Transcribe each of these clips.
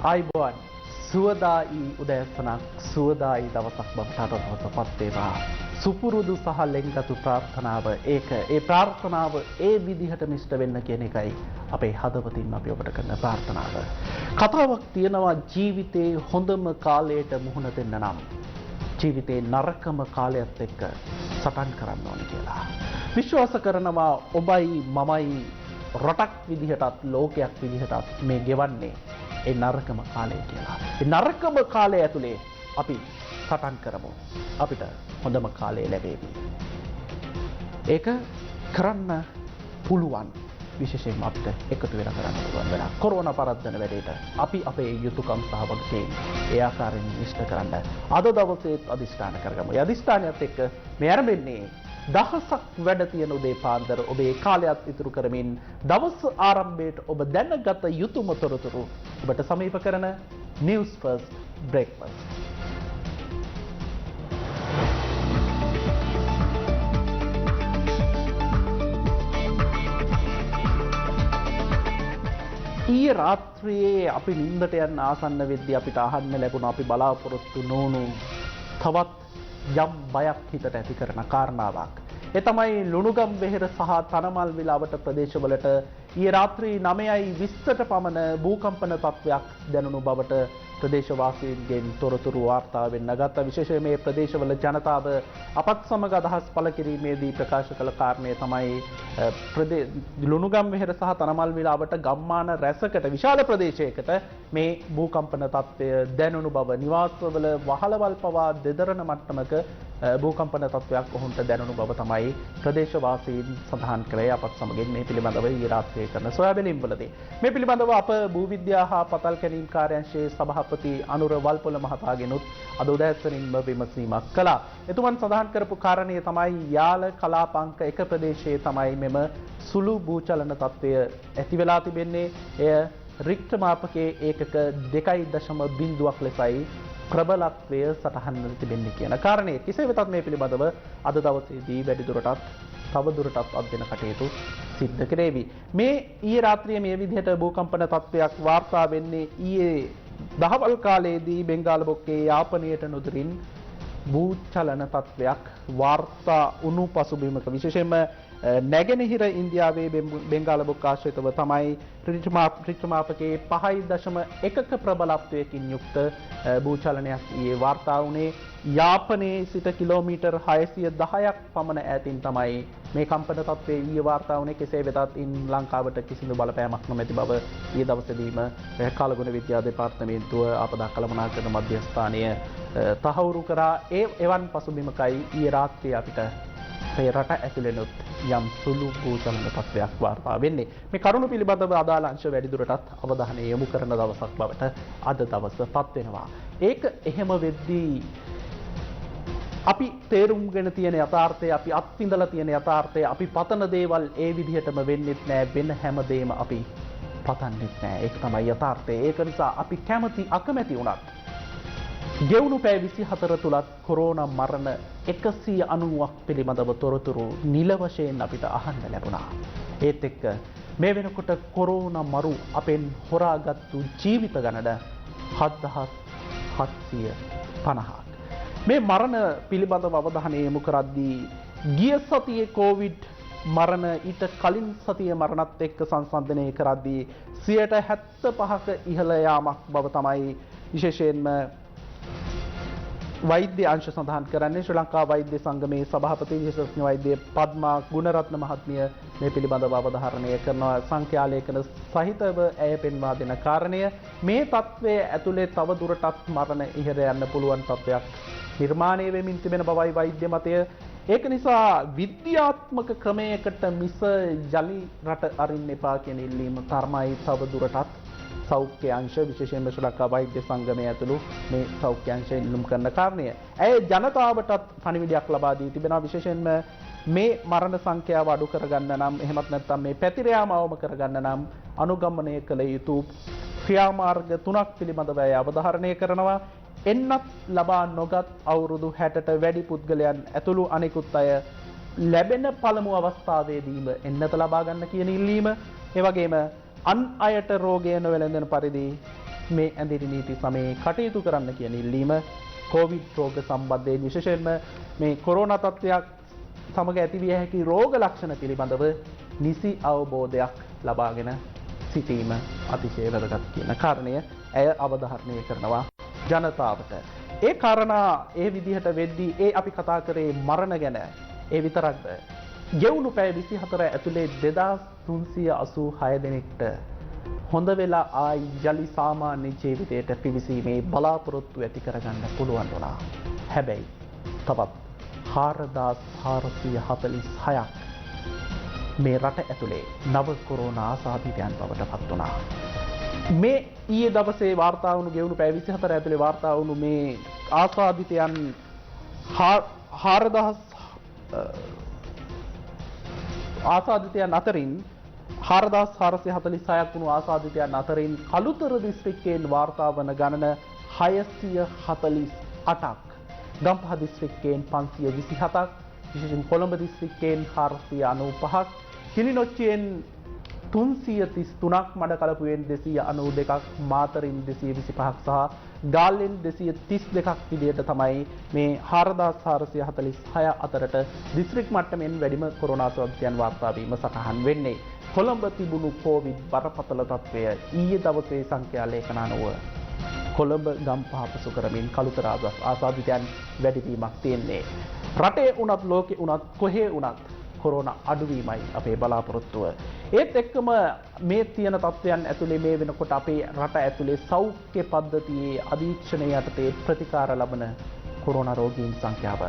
ආයිබෝන් සුවදායි උදෑසනක් සුවදායි දවසක් බවට අද දවසපත් වේවා. සුපුරුදු සහ ලෙන්ගතු ප්‍රාර්ථනාව ඒ ප්‍රාර්ථනාව ඒ විදිහට මිෂ්ට වෙන්න කියන එකයි අපේ හදවතින් අපි ඔබට කරන ප්‍රාර්ථනාව. කතාවක් තියෙනවා ජීවිතේ හොඳම කාලයට මුහුණ දෙන්න නම් ජීවිතේ නරකම කාලයත් එක්ක සටන් කරන්න ඕනේ කියලා. විශ්වාස කරනවා ඔබයි මමයි රටක් විදිහටත් ලෝකයක් විදිහටත් මේ ගෙවන්නේ ඒ නරකම කාලය කියලා. ඒ නරකම කාලය ඇතුලේ අපි සටන් කරමු. අපිට හොඳම කාලය ලැබේවි. ඒක කරන්න පුළුවන්. විශේෂයෙන්ම අපිට එකතු වෙලා කරන්න පුළුවන් වෙලා කොරෝනා පරද්දන වැඩේට අපි අපේ යුතුයකම් සහ වගකීම් ඒ ආකාරයෙන් ඉෂ්ට කරන්න අද දවසේ අදිෂ්ඨාන කරගමු. ඒ අදිෂ්ඨානයත් එක්ක මේ ආරම්භන්නේ දහසක් වැඩ තියෙන උදේ පාන්දර ඔබේ කාලයත් ඉතුරු කරමින් දවස් ආරම්භයට ඔබ දැනගත යුතුම තොරතුරු ඔබට සමීප කරන News First Breakfast. ඊයේ රාත්‍රියේ අපි නිින්දට යන්න ආසන්න වෙද්දී අපිට අහන්න ලැබුණා අපි බලාපොරොත්තු නොවුණු තවත් යම් බයක් හිතට ඇති කරන කාරණාවක්. ඒ තමයි ලුණුගම් වෙහෙර සහ තනමල් විලාවට ප්‍රදේශවලට ඊයේ රාත්‍රී 9:20ට පමණ භූකම්පන තත්ත්වයක් දැනුණු බවට ප්‍රදේශවාසීන්ගෙන් තොරතුරු වාර්තා වෙන්න ගත්තා. විශේෂයෙන් මේ ප්‍රදේශවල ජනතාව අපත් සමග අදහස් පළ කිරීමේදී ප්‍රකාශ කළ කාරණය තමයි ලුණුගම් වෙහෙර සහ තනමල් විලාවට ගම්මාන රැසකට විශාල ප්‍රදේශයකට මේ භූකම්පන තත්ත්වය දැනුණු බව. නිවාසවල වහලවල් පවා දෙදරන මට්ටමක භූකම්පන තත්ත්වයක් ඔවුන්ට දැනුණු බව තමයි ප්‍රදේශවාසීන් සඳහන් කළේ. අපත් සමගින් මේ පිළිබඳව ඊයේ රාත්‍රියේ කරන සොයාබැලීම්වලදී මේ පිළිබඳව අප භූවිද්‍යා හා පතල් කැණීම් කාර්යාංශයේ සභාපති අනුර වල්පොල මහතාගෙනුත් අද උදෑසනින්ම විමසීමක් කළා. එතුමන් සඳහන් කරපු කාරණය තමයි යාල කලාපංක එක ප්‍රදේශයේ තමයි මෙම සුළු භූචලන තත්ත්වය ඇති වෙලා තිබෙන්නේ. එය රික්ටර් මාපකයේ ඒකක 2.0ක් ලෙසයි ප්‍රබලත්වය සටහන් වී තිබෙන්නේ කියන කාරණය. කෙසේ වෙතත් මේ පිළිබඳව අද දවසේදී වැඩිදුරටත් තවදුරටත් අධ්‍යයන කටයුතු සිද්ධ කෙරේවි. මේ ඊයේ රාත්‍රියේ මේ විදිහට භූකම්පන තත්ත්වයක් වාර්තා වෙන්නේ ඊයේ දහවල් කාලයේදී බෙන්ගාල බොක්කේ යාපනයට නුදුරින් භූචලන තත්ත්වයක් වාර්තා වුණු පසුබිමක විශේෂයෙන්ම නැගෙනහිර ඉන්දියාවේ බෙන්ගාල බොක්ක ආශ්‍රිතව තමයි රික්ටර් මාපකයේ 5.1ක ප්‍රබලත්වයකින් යුක්ත භූචලනයක් ඊයේ වාර්තා වුණේ. යාපනයේ සිට කිලෝමීටර් 610ක් පමණ ඈතින් තමයි මේ කම්පන තත්ත්වය ඊයේ වාර්තා වුණේ. කෙසේ වෙතත් ලංකාවට කිසිදු බලපෑමක් නොමැති බව ඊයේ දවසේදීම කාලගුණ විද්‍යා දෙපාර්තමේන්තුව ආපදා කළමනාකරණ මධ්‍යස්ථානය තහවුරු කරා. එවන් පසුබිමකයි ඊයේ රාත්‍රියේ අපිට මේ රට ඇතුළෙනුත් යම් සුළු භූචලන තත්ත්වයක් වාර්තා වෙන්නේ. මේ කරුණු පිළිබඳව අදාළ අංශ වැඩිදුරටත් අවධානය යොමු කරන දවසක් බවට අද දවසපත් වෙනවා. ඒක එහෙම වෙද්දී අපි තේරුම්ගෙන තියෙන යථාර්ථය, අපි අත්විඳලා තියෙන යථාර්ථය, අපි පතන දේවල් ඒ විදිහටම වෙන්නෙත් නෑ. වෙන හැමදේම අපි පතන්නෙත් නෑ. ඒක තමයි යථාර්ථය. ඒක නිසා අපි කැමති අකමැති වුණත් ගෙවුණු පැය 24 තුලත් කොරෝනා මරණ 190ක් පිළිබඳව තොරතුරු නිල වශයෙන් අපිට අහන්න ලැබුණා. ඒත් එක්ක මේ වෙනකොට කොරෝනා මරු අපෙන් හොරාගත්තු ජීවිත ගණන 7750ක්. මේ මරණ පිළිබඳව අවධානය යොමු කරද්දී ගිය සතියේ කොවිඩ් මරණ ඊට කලින් සතියේ මරණත් එක්ක සංසන්දනය කරද්දී 75ක ඉහළ යාමක් බව තමයි විශේෂයෙන්ම වෛද්‍ය අංශ සඳහන් කරන්නේ. ශ්‍රී ලංකා වෛද්‍ය සංගමේ සභාපති විශේෂඥ වෛද්‍ය පද්මා ගුණරත්න මහත්මිය මේ පිළිබඳව අවධාරණය කරනවා. සංඛ්‍යාලේඛන සහිතව ඇය පෙන්වා දෙන කාරණය මේ තත්ත්වයේ ඇතුලේ තව දුරටත් මරණ ඉහළ යන්න පුළුවන් තත්ත්වයක් නිර්මාණය වෙමින් තිබෙන බවයි වෛද්‍ය මතය. ඒක නිසා විද්‍යාත්මක ක්‍රමයකට මිස යලි රට අරින්න එපා කියන ඉල්ලීම තරමයි තව දුරටත් සෞඛ්‍ය අංශ විශේෂයෙන්ම ශ්‍රී ලංකා වෛද්‍ය සංගමය ඇතුළු මේ සෞඛ්‍ය අංශ ඉල්ලුම් කරන කාරණය. ඇය ජනතාවටත් පණිවිඩයක් ලබා දී තිබෙනවා. විශේෂයෙන්ම මේ මරණ සංඛ්‍යාව අඩු කරගන්න නම් එහෙමත් නැත්නම් මේ පැතිර යාම අවම කරගන්න නම් අනුගමනය කළ යුතු ක්‍රියාමාර්ග 3ක් පිළිබඳව ඇය අවධාරණය කරනවා. එන්නත් ලබා නොගත් අවුරුදු 60ට වැඩි පුද්ගලයන් ඇතුළු අනෙකුත් අය ලැබෙන පළමු අවස්ථාවේදීම එන්නත ලබා ගන්න කියන ඉල්ලීම, ඒ වගේම අන් අයට රෝගය නොවැළඳෙන පරිදි මේ ඇඳිරි නීති සමයේ කටයුතු කරන්න කියන ඉල්ලීම කොවිඩ් රෝග සම්බන්ධයෙන් විශේෂයෙන්ම මේ කොරෝනා තත්ත්වයක් සමග ඇතිවිය හැකි රෝග ලක්ෂණ පිළිබඳව නිසි අවබෝධයක් ලබාගෙන සිටීම අතිශය වැදගත් කියන කාරණය ඇය අවධාරණය කරනවා ජනතාවට. ඒ කාරණා ඒ විදිහට වෙද්දී ඒ අපි කතා කරේ මරණ ගැන ඒ විතරක්ද ගෙවුණු පැය 24 ඇතුලේ 2386 දෙනෙක්ට හොඳ වෙලා ආයි යලි සාමාන්‍ය ජීවිතයට පිවිසීමේ බලාපොරොත්තු ඇති කරගන්න පුළුවන් වුණා. හැබැයි තවත් 4446ක් මේ රට ඇතුලේ නව කොරෝනා ආසාදිතයන් බවට පත් වුණා. මේ ඊයේ දවසේ වාර්තා වුණු ගෙවුණු පැය 24 ඇතුලේ වාර්තා වුණු මේ ආසාදිතයන් 4000 ආසාදිතයන් අතරින් 4446ක් වුණු ආසාදිතයන් අතරින් කළුතර දිස්ත්‍රික්කයෙන් වාර්තා වන ගණන 648ක්, ගම්පහ දිස්ත්‍රික්කයෙන් 527ක්, විශේෂයෙන් කොළඹ දිස්ත්‍රික්කයෙන් 495ක්, කිලිනොච්චියෙන් 333ක්, මඩකලපුවෙන් 292ක්, මාතරින් 225ක් සහ ගාල්ලෙන් 232ක් විදියට තමයි මේ 4446 අතරට දිස්ත්‍රික් මට්ටමින් වැඩිම කොරෝනා ආසාදිතයන් වාර්තා වීම සටහන් වෙන්නේ. කොළඹ තිබුණු කොවිඩ් බරපතල තත්ත්වය ඊයේ දවසේ සංඛ්‍යා ලේඛන අනුව කොළඹ ගම්පහ පසු කරමින් කළුතර ආසාදිතයන් වැඩිවීමක් තියෙන්නේ. රටේ උනත් ලෝකේ උනත් කොහේ උනත් කොරෝනා අඩුවීමයි අපේ බලාපොරොත්තුව. ඒත් එක්කම මේ තියෙන තත්ත්වයන් ඇතුලේ මේ වෙනකොට අපේ රට ඇතුලේ සෞඛ්‍ය පද්ධතියේ අධීක්ෂණය යටතේ ප්‍රතිකාර ලබන කොරෝනා රෝගීන් සංඛ්‍යාව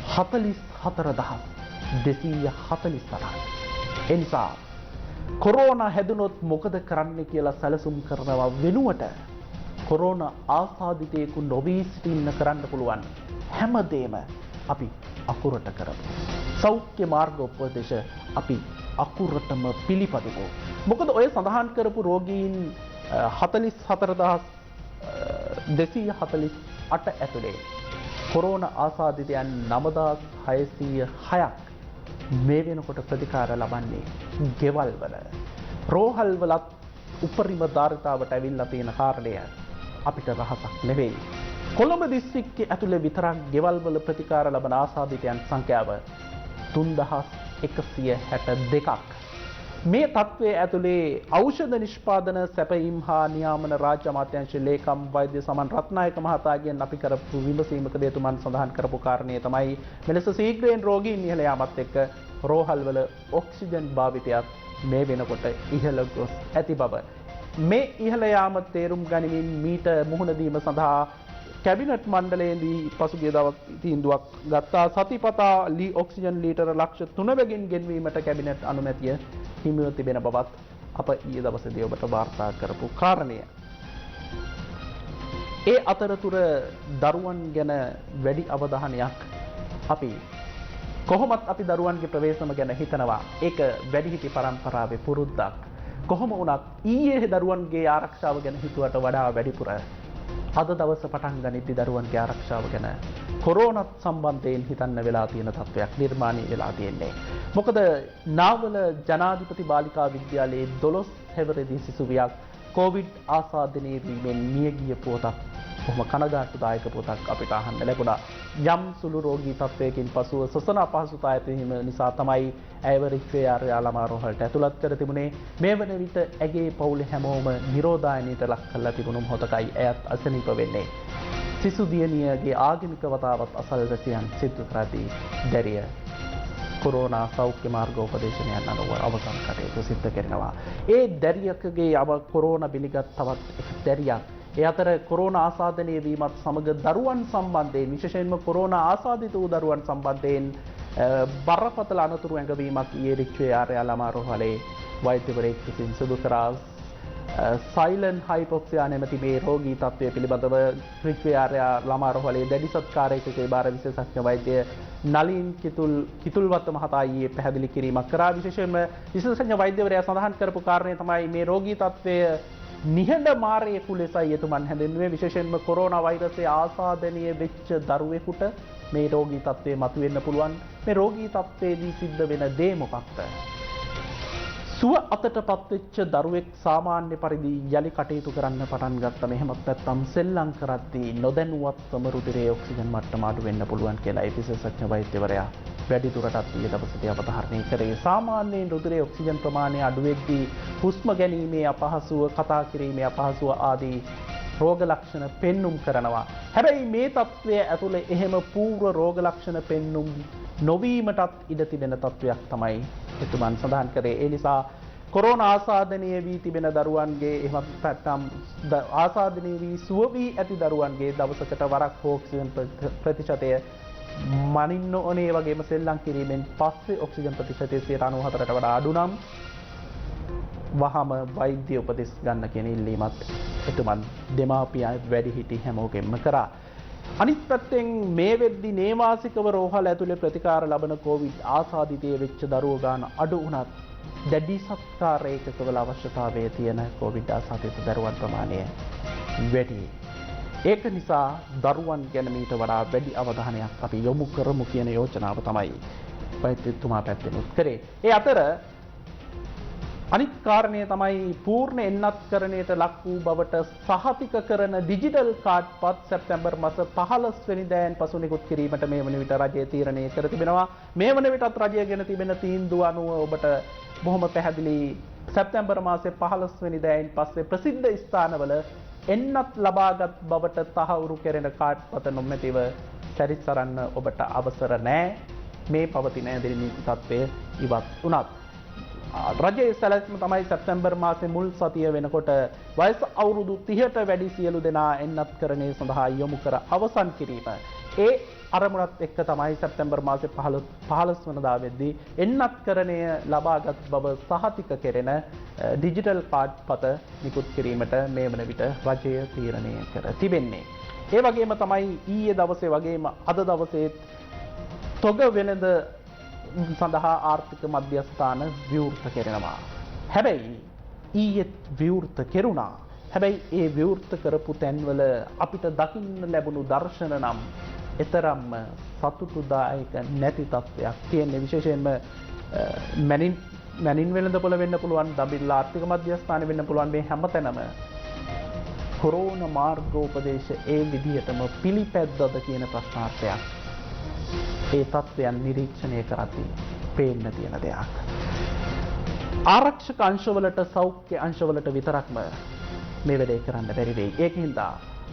44248ක්. ඒ නිසා කොරෝනා හැදුනොත් මොකද කරන්න කියලා සැලසුම් කරනවා වෙනුවට කොරෝනා ආසාදිතයෙකු නොවී සිටින්න කරන්න පුළුවන් හැමදේම අපි අකුරට කරමු. සෞඛ්‍ය මාර්ග උපදේශ අපි අකුරටම පිළිපදිමු. මොකද ඔය සඳහන් කරපු රෝගීන් 44248 ඇතුලේ කොරෝනා ආසාදිතයන් 9606ක් මේ වෙනකොට ප්‍රතිකාර ලබන්නේ ගෙවල් වල. රෝහල් වලත් උපරිම ධාරිතාවට ඇවිල්ලා තියෙන කාරණය අපිට රහසක් නෙවෙයි. කොළඹ දිස්ත්‍රික්කයේ ඇතුලේ විතරක් ගෙවල් වල ප්‍රතිකාර ලබන ආසාදිතයන් සංඛ්‍යාව 3162ක්. මේ තත්ත්වයේ ඇතුලේ ඖෂධ නිෂ්පාදන සැපයීම් හා නියාමන රාජ්‍ය අමාත්‍යාංශ ලේකම් වෛද්‍ය සමන් රත්නායක මහතාගෙන් අපි කරපු විමසීමකදී එතුමන් සඳහන් කරපු කාරණය තමයි මෙලෙස ශීඝ්‍රයෙන් රෝගීන් ඉහළ යාමත් එක්ක රෝහල් වල ඔක්සිජන් භාවිතයත් මේ වෙනකොට ඉහළ ගොස් ඇති බව. මේ ඉහළ යාම තේරුම් ගනිමින් මීට මුහුණ දීම සඳහා කැබිනට් මණ්ඩලයේදී පසුගිය දවස් තීන්දුවක් ගත්තා. සතිපතා ඔක්සිජන් ලීටර ලක්ෂ 3කින් ගෙන්වීමට කැබිනට් අනුමැතිය හිමිව තිබෙන බවත් අප ඊයේ දවසේදී ඔබට වාර්තා කරපු කාරණය. ඒ අතරතුර දරුවන් ගැන වැඩි අවධානයක් අපි කොහොමත් අපි දරුවන්ගේ ප්‍රවේශම ගැන හිතනවා. ඒක වැඩිහිටි පරම්පරාවේ පුරුද්දක්. කොහොම වුණත් ඊයේ දරුවන්ගේ ආරක්ෂාව ගැන හිතුවට වඩා වැඩිපුර අද දවස පටන් ගනිද්දි දරුවන්ගේ ආරක්ෂාව ගැන කොරෝනාත් සම්බන්ධයෙන් හිතන්න වෙලා තියෙන තත්ත්වයක් නිර්මාණය වෙලා තියෙන්නේ. මොකද නාවල ජනාධිපති බාලිකා විද්‍යාලයේ 12 හැවිරිදි සිසුවියක් කොවිඩ් ආසාදනය වීමෙන් මිය ගිය පුවතක් කොහොම කනගාටුදායක පුවතක් අපිට අහන්න ලැබුණා. යම් සුළු රෝගී තත්ත්වයකින් පසුව සසන අපහසුතා ඇතිවීම නිසා තමයි ඇයව රික්වේයාර ළමා රෝහලට ඇතුළත් කර තිබුණේ. මේ වන විට ඇගේ පවුලේ හැමෝම නිරෝධායනයට ලක් කරලා තිබුණු මොහොතකයි ඇයත් අසනීප වෙන්නේ. සිසු දියණියගේ ආගමික වතාවත් අසල්වැසියන් සිදු කරදී දැරිය කොරෝනා සෞඛ්‍ය මාර්ග උපදේශනයන් අනුව අවසන් කටයුතු සිදු කරනවා. ඒ දැරියකගේ කොරෝනා පිළිගත් තවත් එක් දැරියක්. ඒ අතර කොරෝනා ආසාදනය වීමත් සමග දරුවන් සම්බන්ධයෙන් විශේෂයෙන්ම කොරෝනා ආසාදිත වූ දරුවන් සම්බන්ධයෙන් බරපතල අනතුරු ඇඟවීමක් ඊයේ රික්වේ ආර්යා ළමා රෝහලේ වෛද්‍යවරයෙක් විසින් සිදු කරා. සයිලන්ට් හයිපොක්සියා නැමැති මේ රෝගී තත්ත්වය පිළිබඳව රික්වේ ආර්යා ළමා රෝහලේ දැඩි සත්කාරයකගේ බාර විශේෂඥ වෛද්‍ය නලින් කිතුල්වත්ත මහතා ඊයේ පැහැදිලි කිරීමක් කරා. විශේෂයෙන්ම විශේෂඥ වෛද්‍යවරයා සඳහන් කරපු කාරණය තමයි මේ රෝගී තත්ත්වය නිහඬ මාරයෙකු ලෙසයි එතුමන් හැඳින්වුවේ. විශේෂයෙන්ම කොරෝනා වෛරසයේ ආසාදනය වෙච්ච දරුවෙකුට මේ රෝගී තත්ත්වය මතුවෙන්න පුළුවන්. මේ රෝගී තත්ත්වයේදී සිද්ධ වෙන දේ මොකක්ද? සුව අතටපත් වෙච්ච දරුවෙක් සාමාන්‍ය පරිදි යලි කටයුතු කරන්න පටන් ගත්තා. මෙහෙමත් නැත්නම් සෙල්ලම් කරද්දී නොදැනුවත්වම රුධිරයේ ඔක්සිජන් මට්ටම අඩු වෙන්න පුළුවන් කියලා ඒ විශේෂඥ වෛද්‍යවරයා වැඩි දුරටත් ඊයේ දවසේදී අවධාරණය කරේ. සාමාන්‍යයෙන් රුධිරයේ ඔක්සිජන් ප්‍රමාණය අඩු වෙද්දී හුස්ම ගැනීමේ අපහසුව, කතා කිරීමේ අපහසුව ආදී රෝග ලක්ෂණ පෙන්눔 කරනවා. හැබැයි මේ තත්ත්වය ඇතුලේ එහෙම පූර්ව රෝග ලක්ෂණ පෙන්눔 නොවීමටත් ඉඩ තිබෙන තත්වයක් තමයි එතුමන් සඳහන් කරේ. ඒ නිසා කොරෝනා ආසාදනය වී තිබෙන දරුවන්ගේ එහෙමත් නැත්නම් ආසාදනය වී සුව වී ඇති දරුවන්ගේ දවසකට වරක් ඔක්සිජන් ප්‍රතිශතය මනින්න ඕනේ. වගේම සෙල්ලම් කිරීමෙන් පස්සේ ඔක්සිජන් ප්‍රතිශතය 94ට වඩා අඩු නම් වහම වෛද්‍ය උපදෙස් ගන්න කියන ඉල්ලීමත් එතුමන් දෙමාපියන් වැඩිහිටි හැමෝගෙම කරා. අනිත් පැත්තෙන් මේ වෙද්දි නේවාසිකව රෝහල ඇතුලේ ප්‍රතිකාර ලබන කොවිඩ් ආසාදිතය වෙච්ච දරුවෝ ගාන අඩු වුණත් දැඩි සත්කාර ඒකකවල අවශ්‍යතාවයේ තියෙන කොවිඩ් ආසාදිත දරුවන් ප්‍රමාණය වැඩි. ඒක නිසා දරුවන් ගැන මීට වඩා වැඩි අවධානයක් අපි යොමු කරමු කියන යෝජනාව තමයි වෛද්‍යතුමා පැත්තෙන් කරේ. ඒ අතර අනිත් කාරණය තමයි පූර්ණ එන්නත්කරණයට ලක් වූ බවට සහතික කරන ඩිජිටල් කාඩ් පත් සැප්තැම්බර් මාස 15 වෙනිදායෙන් පසු නිකුත් කිරීමට මේ වන විට රජය තීරණය කර තිබෙනවා. මේ වන විටත් රජය ගෙන තිබෙන තීන්දුව අනුව ඔබට බොහොම පැහැදිලි සැප්තැම්බර් මාසේ 15 වෙනිදායෙන් පස්සේ ප්‍රසිද්ධ ස්ථානවල එන්නත් ලබාගත් බවට තහවුරු කෙරෙන කාඩ් පත නොමැතිව සැරිසරන්න ඔබට අවසර නැහැ. මේ පවතින ඇදිරි නීති තත්ත්වය ඉවත් වුණත් රජයේ සැලැස්ම තමයි සැප්තැම්බර් මාසේ මුල් සතිය වෙනකොට වයස අවුරුදු 30ට වැඩි සියලු දෙනා එන්නත්කරණය සඳහා යොමු කර අවසන් කිරීම. ඒ අරමුණත් එක්ක තමයි සැප්තැම්බර් මාසේ 15 වෙනිදා වෙද්දී එන්නත්කරණය ලබාගත් බව සහතික කෙරෙන ඩිජිටල් කාඩ් පත නිකුත් කිරීමට මේ වන විට රජය තීරණය කර තිබෙන්නේ. ඒ වගේම තමයි ඊයේ දවසේ වගේම අද දවසේ තොග වෙනද සඳහා ආර්ථික මධ්‍යස්ථාන විවෘත කෙරෙනවා. හැබැයි ඊයේ විවෘත කෙරුණා. හැබැයි ඒ විවෘත කරපු තැන්වල අපිට දකින්න ලැබුණු දර්ශන නම් එතරම්ම සතුටුදායක නැති තත්ත්වයක් තියෙන්නේ. විශේෂයෙන්ම මැනින් වෙළඳපොළ වෙන්න පුළුවන්, දඹිල්ල ආර්ථික මධ්‍යස්ථාන වෙන්න පුළුවන්, මේ හැමතැනම කොරෝනා මාර්ගෝපදේශ ඒ විදිහටම පිළිපැද්දද කියන ප්‍රශ්නාර්ථයක් ඒ තත්ත්වයන් නිරීක්ෂණය කරද්දී පේන්න තියෙන දෙයක්. ආරක්ෂක අංශවලට, සෞඛ්‍ය අංශවලට විතරක්ම මේ වැඩේ කරන්න බැරි වෙයි. ඒකින්ද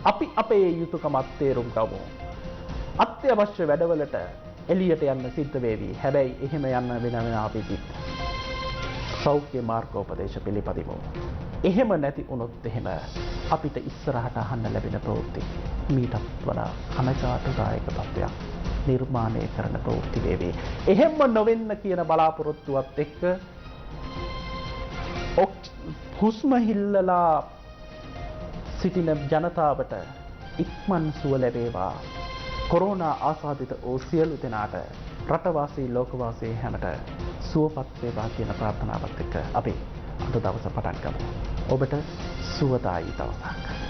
අපි අපේ යුතුයකමත් තේරුම් ගමු. අත්‍යවශ්‍ය වැඩවලට එළියට යන්න සිද්ධ වේවි. හැබැයි එහෙම යන්න වෙන අපිට සෞඛ්‍ය මාර්ගෝපදේශ පිළිපදිමු. එහෙම නැති වුණොත් එහෙම අපිට ඉස්සරහට අහන්න ලැබෙන ප්‍රවෘත්ති මීටත් වඩා කනගාටුදායක තත්ත්වයක් නිර්මාණය කරන ප්‍රවෘත්ති වේවි. එහෙම නොවෙන්න කියන බලාපොරොත්තුවත් එක්ක හුස්ම හිල්ලලා සිටින ජනතාවට ඉක්මන් සුව ලැබේවා. කොරෝනා ආසාදිත වූ සියලු දෙනාට, රටවාසී ලෝකවාසී හැමට සුවපත් වේවා කියන ප්‍රාර්ථනාවත් එක්ක අපි අද දවස පටන් ගමු. ඔබට සුවදායී දවසක්.